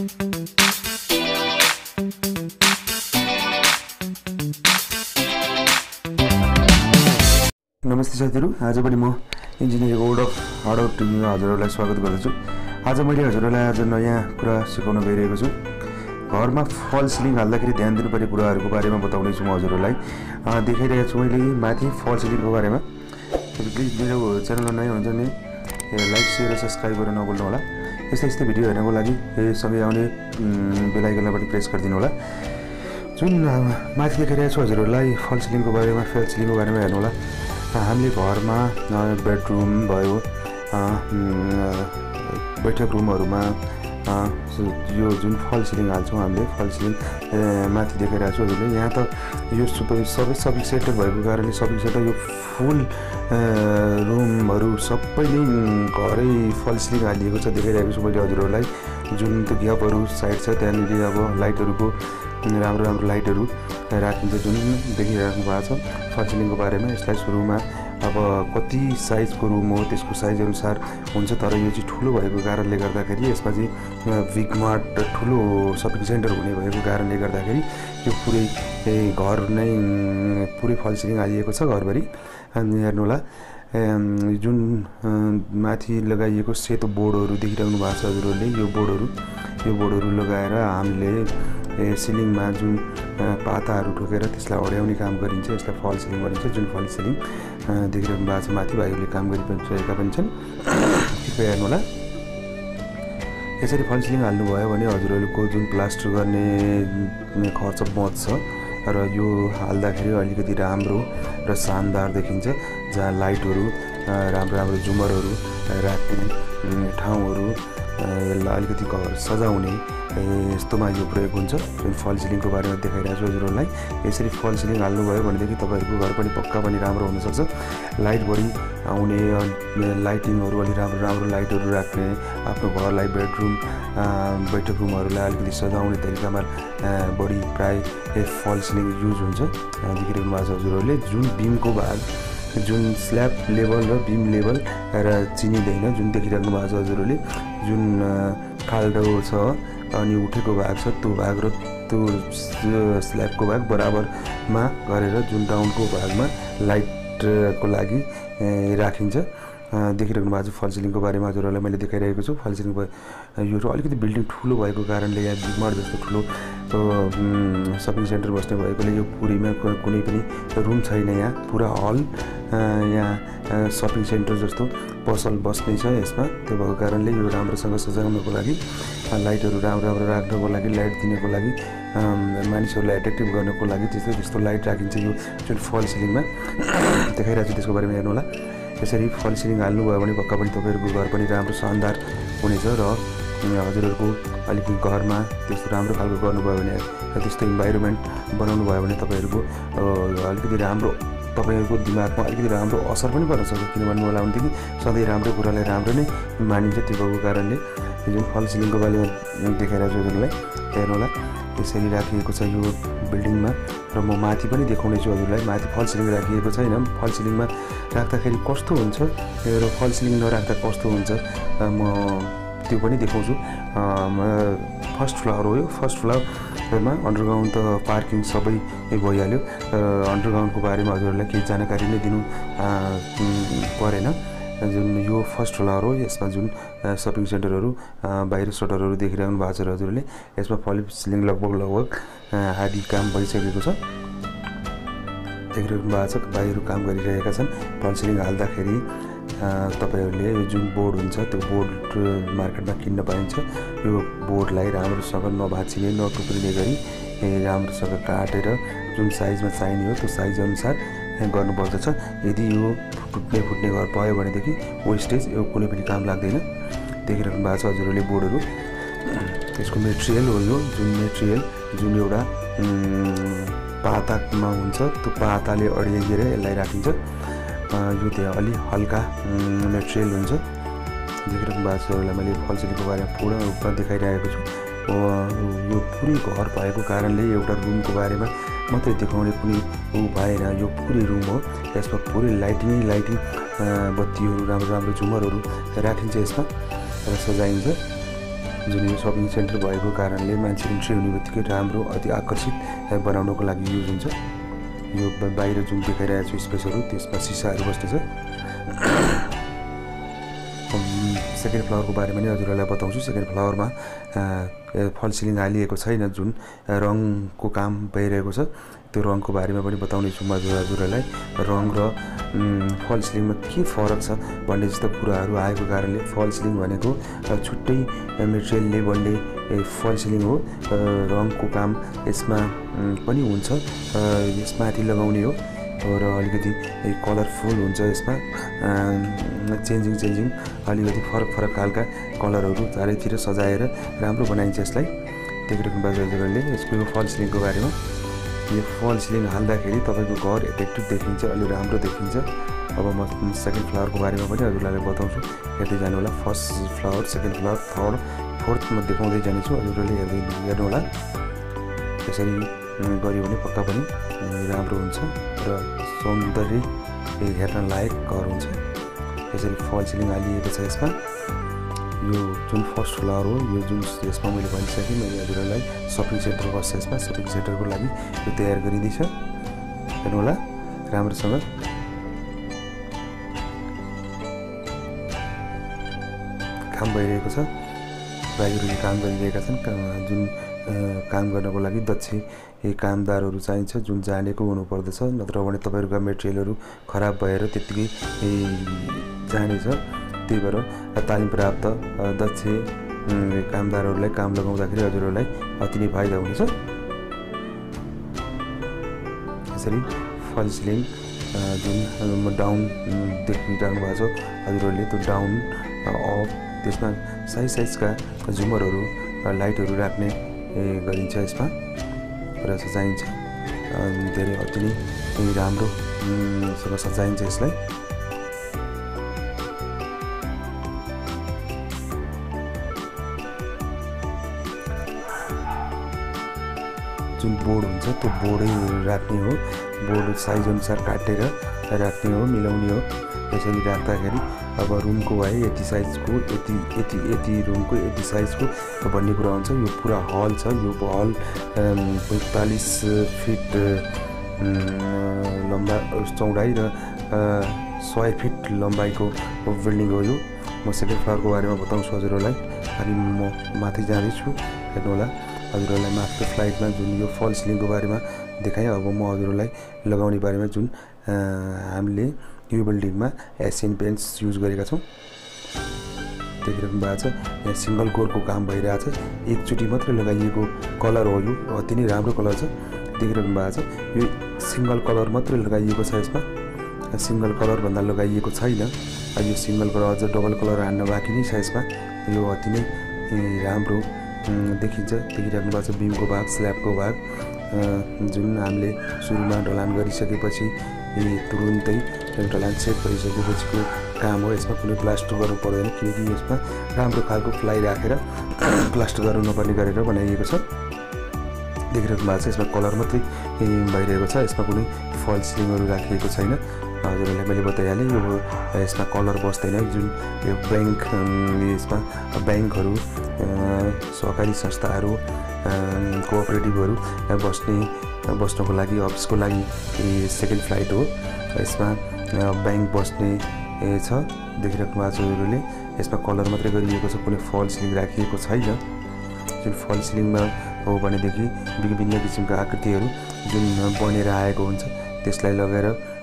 नमस्ते साथीहरु, आज पनि म इन्जिनियरिङ बोर्ड अफ हार्डवर्क टिममा हजुरहरूलाई स्वागत गर्दछु। आज मैले हजुरहरूलाई आज नयाँ कुरा सिकाउन गइरहेको छु। घरमा फल सिलिङ हाल्दाखेरि ध्यान दिनुपर्ने कुराहरूको बारेमा बताउने छु म हजुरहरूलाई। देखाइरहेको छु मैले माथि फल सिलिङको बारेमा। प्लिज मेरो च्यानलमा नयाँ हुन्छ भने लाइक शेयर र सब्स्क्राइब गर्न नभुल्नु होला। यस्तै भिडियो हेर्नको लागि सँगै आउने बेल आइकनलाई पनि प्रेस गरिदिनु होला। जुन माथि देखाइरहेको छु हजुरहरूलाई फल सिलिङको बारेमा हेर्नु होला। हामीले घरमा बेडरुम भयो, बैठक रुमहरुमा यो जुन फल सिलिङ हाल्छौँ हामीले, फल सिलिङ माथि देखाइरहेको छु हजुरले। यहाँ त यो सबै सपिङ सेन्टर भएको कारणले सपिङ सेन्टर यो फुल रुमहरु सबै नै घरै फल सिलिङ हालिएको छ देखाइरहेको छु मैले हजुरहरूलाई। जुन त्यो ग्यापहरु साइड छ त्यहाँनिर अब लाइटहरुको राम्रो लाइटहरु राखिन्छ जुन देखिराख्नु भएको छ फल सिलिङको बारेमा। यसलाई सुरुमा अब कति साइजको रुम हो त्यसको साइज अनुसार हुन्छ, तर यो चाहिँ ठुलो भएको कारणले गर्दाखेरि यसमा चाहिँ बिग मार्ट ठुलो सपिङ सेन्टर हुने भएको कारणले गर्दाखेरि यो पुरै घर नै पुरै फल सिलिङ हालिएको छ घरभरि। हेर्नु होला जुन माथि लगाइएको सेतो बोर्डहरु देखिराख्नु भएको छ हजुरहरूले। यो बोर्डहरु लगाएर हामीले सिलिङमा जुन पाताहरु ठोकेर त्यसलाई अड्याउने काम गरिन्छ। यसलाई फल सिलिङ भनिन्छ। जुन फल सिलिङ देखिराख्नु भएको छ माथि भाइहरूले काम गरिरहेका पनि छन्। कृपया हेर्नु होला। यसरी फल सिलिङ हाल्नु भयो भने हजुरहरूको जुन प्लास्टर गर्ने खर्च बच्छ र यो हाल्दाखेरि अलिकति राम्रो र शानदार देखिन्छ। जहाँ लाइटहरु राम्रो झुमरहरु राख्ने ठाउँहरु यसलाई अलिकति घर सजाउने यस्तोमा यो प्रयोग हुन्छ। जुन फल सिलिङको बारेमा देखाइरहेको छु हजुरहरूलाई। यसरी फल सिलिङ हाल्नु भयो भनेदेखि तपाईहरुको घर पनि पक्का पनि राम्रो हुन सक्छ। लाइट बढी आउने, लाइटिङहरु अलि राम्रो लाइटहरु राख्ने, आफ्नो घरलाई बेडरुम बैठक रुमहरुलाई अलिकति सजाउने तरिकामा बढी प्राय फल सिलिङ युज हुन्छ। देखिरहेको भएको छ हजुरहरूले। जुन बीमको भाग जुन स्ल्याब लेभल र बीम लेभल र चिनिदैन जुन देखिराख्नु भएको छ हजुरहरूले। जुन खाल्डो छ अनि उठेको भाग छ त्यो भाग र त्यो स्ल्याबको भाग बराबरमा गरेर जुन डाउनको भागमा लाइटको लागि राखिन्छ। देखिराख्नु भएको छ फल सिलिङको बारेमा हजुरहरूलाई मैले देखाइरहेको छु। फल सिलिङ यो अलिकति बिल्डिङ ठुलो भएको कारणले यहाँ बिगमार्ट जस्तो ठुलो सपिङ सेन्टर बस्ने भएकोले यो पुरैमा कुनै पनि रुम छैन। यहाँ पुरा हल यहाँ सपिङ सेन्टर जस्तो पसल बस्ने छ यसमा। त्यो भएको कारणले यो राम्रोसँग सजाउनको लागि लाइटहरु राम्रो राख्नको लागि, लाइट दिनको लागि, मानिसहरूलाई एट्र्याक्टिभ गर्नको लागि त्यस्तो लाइट राखिन्छ यो जुन फल सिलिङमा देखाइरहेको छु। त्यसको बारेमा हेर्नु होला। यसरी फल सिलिङ हाल्नु भयो भने पक्का पनि तपाईहरुको घर पनि राम्रो शानदार हुनेछ र हजुरहरुको अलिकति घरमा त्यस्तो राम्रो खालको गर्नुभयो भने त्यस्तो इन्भाइरोमेन्ट बनाउनु भयो भने तपाईहरुको अलिकति राम्रो तपाईहरुको दिमागमा अलिकति राम्रो असर पनि पर्न सक्छ। किन भन्नु होला भनेदेखि सधैँ राम्रो कुरालाई राम्रो नै मानिन्छ। त्यो भएको कारणले जुन फल सिलिङको बारेमा देखाइरहेको छु हजुरलाई हेर्नु होला। यसरी राखिएको छ यो बिल्डिङमा र म माथि पनि देखाउने छु हजुरलाई। माथि फल सिलिङ राखिएको छैन। फल सिलिङमा राख्दाखेरि कस्तो हुन्छ र फल सिलिङ नराख्दा कस्तो हुन्छ म त्यो पनि देखाउँछु। फर्स्ट फ्लोर हो यो। फर्स्ट फ्लोरमा अन्डरग्राउन्ड त पार्किङ सबै भइहाल्यो। अन्डरग्राउन्डको बारेमा हजुरहरूलाई केही जानकारी नै दिनु परेन। जुन यो फर्स्ट फ्लोर हो। यसमा जुन सपिङ सेन्टरहरु बाहिर सटरहरु देखिराख्नु भएको छ हजुरले। यसमा फल सिलिङ लगभग आधी काम भइसकेको छ। देखिराख्नु भएको छ भाइहरु काम गरिरहेका छन्। फल सिलिङ हाल्दाखेरि तपाईहरुले यो जुन बोर्ड हुन्छ त्यो बोर्ड मार्केटमा किन्न पाइन्छ। यो बोर्डलाई राम्रोसँग नभाँचिने नटुक्रिने गरी राम्रोसँग काटेर जुन साइजमा चाहिने हो त्यो साइज अनुसार गर्नुपर्दछ। यदि यो फुट्ने घर भयो भनेदेखि वेस्टेज यो कुनै पनि काम लाग्दैन। देखिराख्नु भएको छ हजुरहरूले बोर्डहरु। त्यसको मेटेरियल हो यो जुन मेटेरियल जुन एउटा पातामा हुन्छ त्यो पाताले अडिएर यसलाई राखिन्छ। यो चाहिँ अलि हल्का मेटेरियल हुन्छ। देखिराख्नु भएको छ हजुरलाई मैले फल सिलिङको बारेमा पूर्ण रूपमा देखाइरहेको छु। यो पुरै घर भएको कारणले एउटा रुमको बारेमा मात्रै देखाउने कुनै भएन। यो पुरै रुम हो। यसमा पुरै लाइटिङ बत्तीहरु राम्रो झुमरहरु राखिन्छ यसमा र सजाइन्छ। जुन यो सपिङ सेन्टर भएको कारणले मान्छे इन्ट्री हुने बित्तिकै राम्रो अति आकर्षित बनाउनको लागि युज हुन्छ। यो बाहिर जुन देखाइरहेको छु स्पेसहरू त्यसमा सिसाहरू बस्नेछ। सेकेन्ड फ्लोरको बारेमा नि हजुरहरूलाई बताउँछु। सेकेन्ड फ्लोरमा फल सिलिङ हालिएको छैन, जुन रङको काम भइरहेको छ त्यो रङको बारेमा पनि बताउने छु म हजुरहरूलाई। रङ र फल सिलिङमा के फरक छ भन्ने जस्तो कुराहरू आएको कारणले फल सिलिङ भनेको छुट्टै मेटेरियलले बन्ने फल सिलिङ हो। रङको काम यसमा पनि हुन्छ, यसमाथि लगाउने हो र अलिकति कलरफुल हुन्छ। यसमा चेन्जिङ अलिकति फरक खालका कलरहरू चारैतिर सजाएर राम्रो बनाइन्छ यसलाई। देखिराख्नु भएको हजुरहरूले यसको यो फल सिलिङको बारेमा। यो फल सिलिङ हाल्दाखेरि तपाईँको घर एट्र्याक्टिभ देखिन्छ, अलि राम्रो देखिन्छ। अब म सेकेन्ड फ्लोरको बारेमा पनि हजुरलाई बताउँछु, हेर्दै जानु होला। First floor, second floor, third, फोर्थमा देखाउँदै जानेछु, हजुरहरूले हेर्नु होला। यसरी गऱ्यो भने पक्का पनि राम्रो हुन्छ र सौन्दर्य हेर्न लायक घर हुन्छ। यसरी फल सिलिङ हालिएको छ यसमा। यो जुन फर्स्ट फ्लोर हो, यो जुन यसमा मैले भनिसकेँ, मैले हजुरहरूलाई सपिङ सेन्टर बस्छ यसमा। सपिङ सेन्टरको लागि यो तयार गरिँदैछ, हेर्नु होला राम्रोसँग। काम भइरहेको छ, भाइहरूले काम गरिरहेका छन्। जुन काम गर्नको लागि दक्ष कामदारहरू चाहिन्छ, जुन जानेको हुनुपर्दछ, नत्र भने तपाईँहरूका मेटेरियलहरू खराब भएर त्यत्तिकै जानेछ। त्यही भएर तालिम प्राप्त दक्ष कामदारहरूलाई काम लगाउँदाखेरि हजुरहरूलाई अति नै फाइदा हुनेछ। यसरी फल सिलिङ जुन डाउन देखिरहनु भएको छ हजुरहरूले, त्यो डाउन अफ त्यसमा साइजका झुमरहरू लाइटहरू राख्ने गरिन्छ यसमा र सजाइन्छ। धेरै अति नै राम्रोसँग सजाइन्छ यसलाई। जुन बोर्ड हुन्छ त्यो बोर्डै राख्ने हो, बोर्ड साइज अनुसार काटेर राख्ने हो, मिलाउने हो। यसरी राख्दाखेरि अब रुमको भए यति साइजको, यति रुमको यति साइजको भन्ने कुरा हुन्छ। यो पुरा हल छ, यो हल 45 फिट लम्बा चौडाइ र 100 फिट लम्बाइको बिल्डिङ हो यो। म सेकेन्ड फ्लोरको बारेमा बताउँछु हजुरहरूलाई। अनि म माथि जाँदैछु, हेर्नु होला। हजुरहरूलाई माथिको फ्लाइटमा जुन यो फल सिलिङको बारेमा देखाएँ, अब म हजुरहरूलाई लगाउने बारेमा जुन हामीले यो बिल्डिङमा एसियन पेन्ट्स युज गरेका छौँ। देखिरहनु भएको छ, यहाँ सिङ्गल कोरको काम भइरहेको छ। एकचोटि मात्रै लगाइएको कलर हो यो, अति नै राम्रो कलर छ। देखिरहनु भएको छ, यो सिङ्गल कलर मात्रै लगाइएको छ यसमा, सिङ्गल कलर भन्दा लगाइएको छैन। यो सिङ्गल कलर अझ डबल कलर हान्न बाँकी नै छ यसमा। यो अति नै राम्रो देखिन्छ। देखिरहनु भएको छ बिमको भाग, स्ल्याबको भाग जुन हामीले सुरुमा ढलान गरिसकेपछि तुरुन्तै ढलान सेट गरिसकेपछिको काम हो। यसमा कुनै प्लास्टर गर्नु पर्दैन, किनकि यसमा राम्रो खालको प्लाई राखेर प्लास्टर गर्नु नपर्ने गरेर बनाइएको छ। देखिरहनु भएको छ, यसमा कलर मात्रै भइरहेको छ, यसमा कुनै फल सिलिङहरू राखिएको छैन। हजुरहरूलाई मैले बताइहालेँ, यो यसमा कलर बस्दैन। जुन यो ब्याङ्क, यसमा ब्याङ्कहरू, सहकारी संस्थाहरू, कोअपरेटिभहरू बस्नको लागि, अफिसको लागि सेकेन्ड फ्लाइट हो। यसमा ब्याङ्क बस्ने छ। देखिराख्नु भएको छ हजुरहरूले, यसमा कलर मात्रै गरिएको छ, कुनै फल सिलिङ राखिएको छैन। जुन फल सिलिङमा हो भनेदेखि विभिन्न किसिमका आकृतिहरू जुन बनेर आएको हुन्छ त्यसलाई लगेर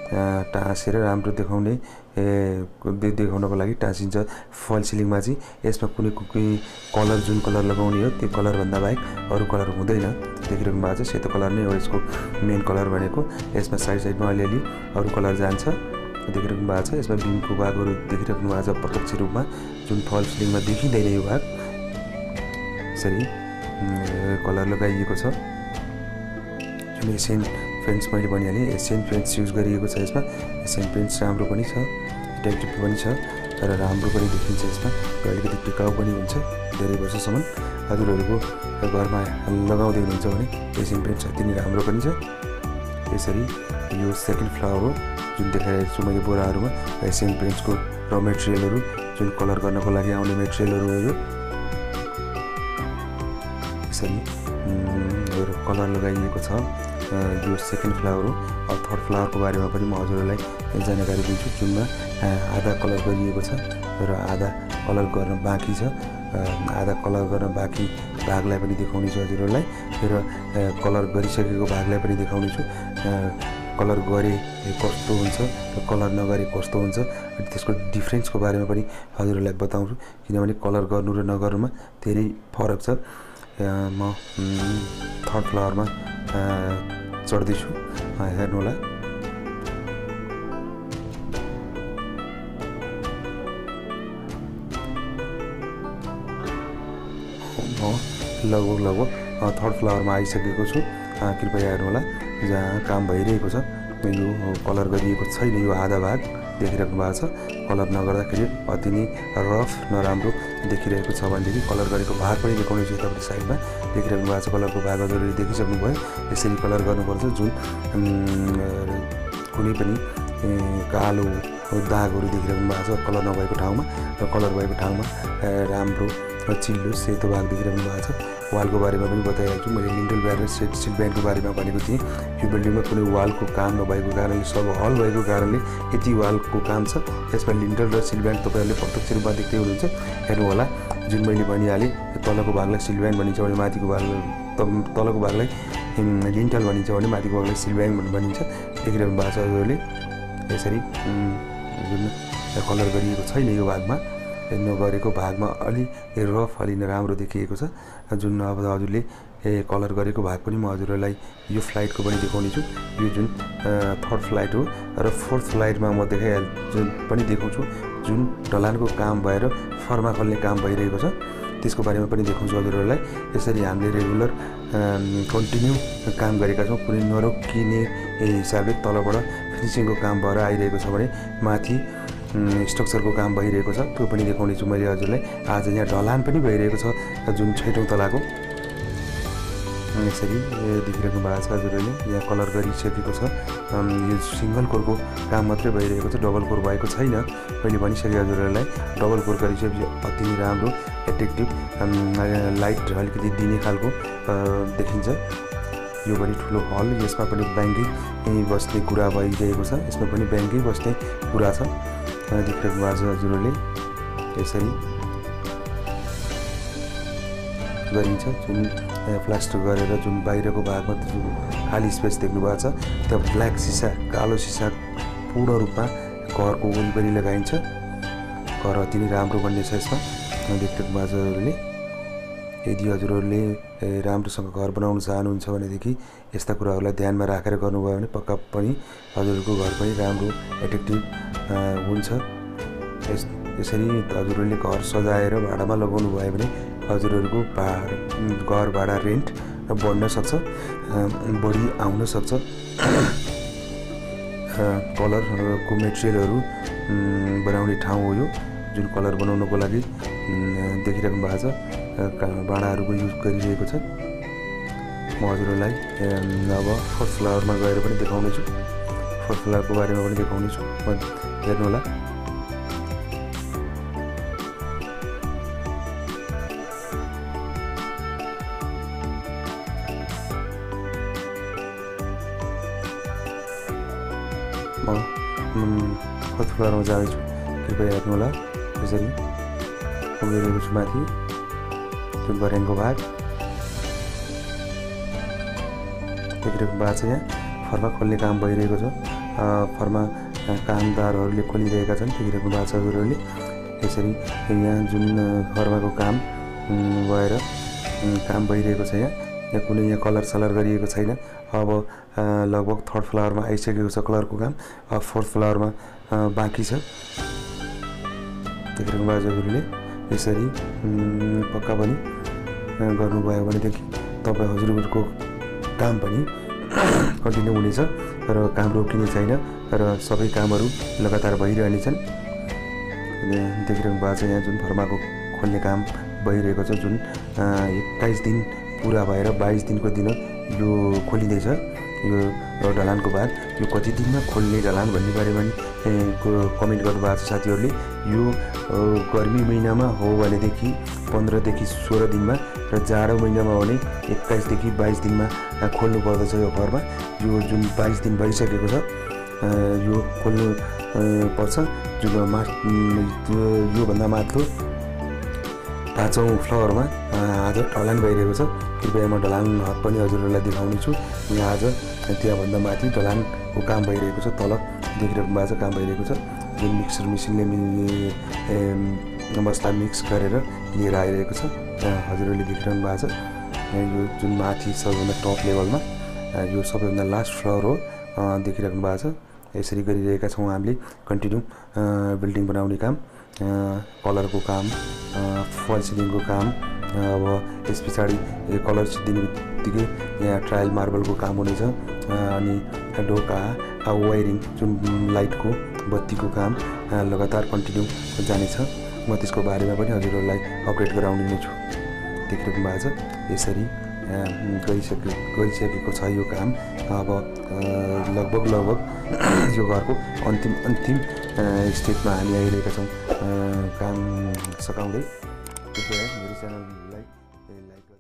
टाँसेर राम्रो देखाउनको लागि टाँसिन्छ फल सिलिङमा चाहिँ। यसमा कुनै कलर, जुन कलर लगाउने हो त्यो कलरभन्दा बाहेक अरू कलर हुँदैन। देखिरहनु भएको छ, सेतो कलर नै हो यसको मेन कलर भनेको। यसमा साइडमा अलिअलि अरू कलर जान्छ। देखिरहनु भएको छ, यसमा बिमको भागहरू देखिरहनु भएको छ प्रत्यक्ष रूपमा, जुन फल सिलिङमा देखिँदैन यो भाग। यसरी कलर लगाइएको छ। जुन एसियन पेन्ट्स मैले भनिहालेँ, एसियन पेन्ट्स युज गरिएको छ यसमा। एसियन पेन्ट्स राम्रो पनि छ, इफेक्टिभ पनि छ र राम्रो पनि देखिन्छ यसमा। अलिकति टिकाउ पनि हुन्छ धेरै वर्षसम्म। हजुरहरूको घरमा लगाउँदै हुनुहुन्छ भने एसियन पेन्ट्स अति नै राम्रो पनि छ। यसरी यो सेकेन्ड फ्लोर हो, जुन देखाइरहेको छु मैले बोराहरूमा एसियन पेन्ट्सको र मेटेरियलहरू, जुन कलर गर्नको लागि आउने मेटेरियलहरू हो यो। यसरी कलर लगाइएको छ। यो सेकेन्ड फ्लावर हो। थर्ड फ्लावरको बारेमा पनि म हजुरहरूलाई जानकारी दिन्छु, जुनमा आधा कलर गरिएको छ र आधा कलर गर्न बाँकी छ। आधा कलर गर्न बाँकी भागलाई पनि देखाउने छु हजुरहरूलाई र कलर गरिसकेको भागलाई पनि देखाउने छु। कलर गरे कस्तो हुन्छ र कलर नगरे कस्तो हुन्छ, अनि त्यसको डिफ्रेन्सको बारेमा पनि हजुरहरूलाई बताउँछु, किनभने कलर गर्नु र नगर्नुमा धेरै फरक छ। म थर्ड फ्लावरमा चढ्दैछु, हेर्नु होला। लगभग थर्ड फ्लावरमा आइसकेको छु। कृपया हेर्नु होला, जहाँ काम भइरहेको छ। यो कलर गरिएको छैन, यो आधा भाग देखिराख्नु भएको छ। कलर नगर्दाखेरि अति नै रफ नराम्रो देखिरहेको छ भनेदेखि कलर गरेको भाग पनि देखाउने छु। यतापट्टि साइडमा देखिराख्नु भएको छ, कलरको भाग हजुरले देखिसक्नुभयो। यसरी कलर गर्नुपर्छ, जुन कुनै पनि कालो दागहरू देखिराख्नु भएको छ कलर नभएको ठाउँमा, र कलर भएको ठाउँमा राम्रो चिल्लो सेतो भाग देखिराख्नु भएको छ। वालको बारेमा पनि बताइरहेको छु मैले। लिन्टल ब्यान्ड र सिल ब्यान्डको बारेमा भनेको थिएँ। यो बिल्डिङमा कुनै वालको काम नभएको कारणले, सब हल भएको कारणले यति वालको काम छ। यसमा लिन्टल र सिल ब्यान्ड तपाईँहरूले प्रत्यक्ष रूपमा देख्दै हुनुहुन्छ। हेर्नु होला, जुन मैले भनिहालेँ, तलको भागलाई सिल ब्यान्ड भनिन्छ भने माथिको भाग, तलको भागलाई लिन्टल भनिन्छ भने माथिको भागलाई सिल ब्यान्ड भनिन्छ। देखिरहनु भएको छ हजुरहरूले। यसरी जुन कलर गरिएको छैन यो भागमा, नगरेको भागमा अलि रफ, अलि नराम्रो देखिएको छ। जुन अब हजुरले कलर गरेको भाग पनि म हजुरहरूलाई यो फ्लाइटको पनि देखाउने छु। यो जुन थर्ड फ्लाइट हो र फोर्थ फ्लाइटमा म जुन पनि देखाउँछु, जुन ढलानको काम भएर फर्मा खोल्ने काम भइरहेको छ, त्यसको बारेमा पनि देखाउँछु हजुरहरूलाई। यसरी हामीले रेगुलर कन्टिन्यू काम गरेका छौँ। कुनै नरोकिने हिसाबले तलबाट फिनिसिङको काम भएर आइरहेको छ भने माथि स्ट्रक्चरको काम भइरहेको छ, त्यो पनि देखाउने छु मैले हजुरलाई। आज यहाँ ढलान पनि भइरहेको छ, जुन 6औँ तलाको। यसरी देखिरहेको भएको छ हजुरहरूले। यहाँ कलर गरिसकेको छ। यो सिङ्गल कोरको काम मात्रै भइरहेको छ, डबल कोर भएको छैन। मैले भनिसकेँ हजुरहरूलाई, डबल कोर गरिसकेपछि अति नै राम्रो एट्र्याक्टिभ लाइट अलिकति दिने खालको देखिन्छ। यो पनि ठुलो हल, यसमा पनि ब्याङ्कै बस्ने कुरा भइरहेको छ। यसमा पनि ब्याङ्कै बस्ने कुरा छ, देखिरहेको भएको छ हजुरहरूले। यसरी गरिन्छ, जुन प्लास्टर गरेर जुन बाहिरको भागमा जुन खाली स्पेस देख्नु भएको छ, त्यहाँ ब्ल्याक सिसा, कालो सिसा पूर्ण रूपमा घरको वरिपरि लगाइन्छ। घर अति नै राम्रो बन्ने छ यसमा, देखिरहेको भएको छ हजुरहरूले। यदि हजुरहरूले राम्रोसँग घर बनाउन चाहनुहुन्छ भनेदेखि यस्ता कुराहरूलाई ध्यानमा राखेर गर्नुभयो भने पक्का पनि हजुरहरूको घर पनि राम्रो एट्र्याक्टिभ हुन्छ। यसरी हजुरहरूले घर सजाएर भाडामा लगाउनु भयो भने हजुरहरूको घर भाडा रेन्ट बढ्न सक्छ, बढी आउन सक्छ। कलरको मेटेरियलहरू बनाउने ठाउँ हो यो, जुन कलर बनाउनको लागि देखिराख्नु भएको छ। भाँडाहरूको युज गरिरहेको छ। म हजुरहरूलाई अब फोर्थ फ्लावरमा गएर पनि देखाउने छु, फोर्थ फ्लावरको बारेमा पनि देखाउने छु। हेर्नु होला। म फोर्थ फ्लोरमा जाँदैछु, कृपया हेर्नु होला। यसरी पुगिरहेको छु माथि, जुन बरेङको भाग देखिरहेको भएको छ। यहाँ फर्मा खोल्ने काम भइरहेको छ, फर्मा कामदारहरूले खोलिरहेका छन्, देखिरहेको भएको छ हजुरहरूले। यसरी यहाँ जुन फर्माको काम भएर काम भइरहेको छ। यहाँ कुनै यहाँ कलर सलर गरिएको छैन। अब लगभग थर्ड फ्लावरमा आइसकेको छ कलरको काम, अब फोर्थ फ्लावरमा बाँकी छ, देखिरहेको भएको छ हजुरले। यसरी पक्का पनि गर्नुभयो भनेदेखि तपाईँ हजुरहरूको काम पनि कन्टिन्यू हुनेछ र काम रोकिने छैन र सबै कामहरू लगातार भइरहनेछन्। देखिरहेको भएको छ यहाँ जुन फर्माको खोल्ने काम भइरहेको छ, जुन 21 दिन पुरा भएर 22 दिनको दिन यो खोलिँदैछ। यो ढलानको भाग यो कति दिनमा खोल्ने ढलान भन्ने बारेमा कमेन्ट गर्नुभएको छ साथीहरूले। यो गर्मी महिनामा हो भनेदेखि 15 देखि 16 दिनमा र जाडो महिनामा भने 21 देखि 22 दिनमा खोल्नु पर्दछ यो घरमा। यो जुन 22 दिन भइसकेको छ यो खोल्नु पर्छ। जुन यो भन्दा माथिल्लो 5औं फ्लोरमा आज ढलान भइरहेको छ। कृपया म ढलान पनि हजुरहरूलाई देखाउने छु। यहाँ आज त्यहाँभन्दा माथि ढलानको काम भइरहेको छ। तल देखिरहेको भएको छ काम भइरहेको छ। जुन मिक्सर मेसिनले मसला मिक्स गरेर लिएर आइरहेको छ। हजुरहरूले देखिरहनु भएको छ। यो जुन माथि सबैभन्दा टप लेभलमा यो सबैभन्दा लास्ट फ्लोर हो देखिराख्नु भएको छ। यसरी गरिरहेका छौँ हामीले कन्टिन्यू बिल्डिङ बनाउने काम, कलरको काम, फल सिलिङको काम। अब यस पछाडि कलर दिने बित्तिकै यहाँ ट्रायल मार्बलको काम हुनेछ। अनि ढोका वायरिङ जुन लाइटको बत्तीको काम लगातार कन्टिन्यू जानेछ। म त्यसको बारेमा पनि हजुरहरूलाई अपडेट गराउने नै छु। देखिरहेको भएको छ यसरी गरिसकेको छ यो काम। अब लगभग यो घरको अन्तिम स्टेजमा हामी आइरहेका छौँ काम सकाउँदै। कृपया मेरो च्यानललाई लाइक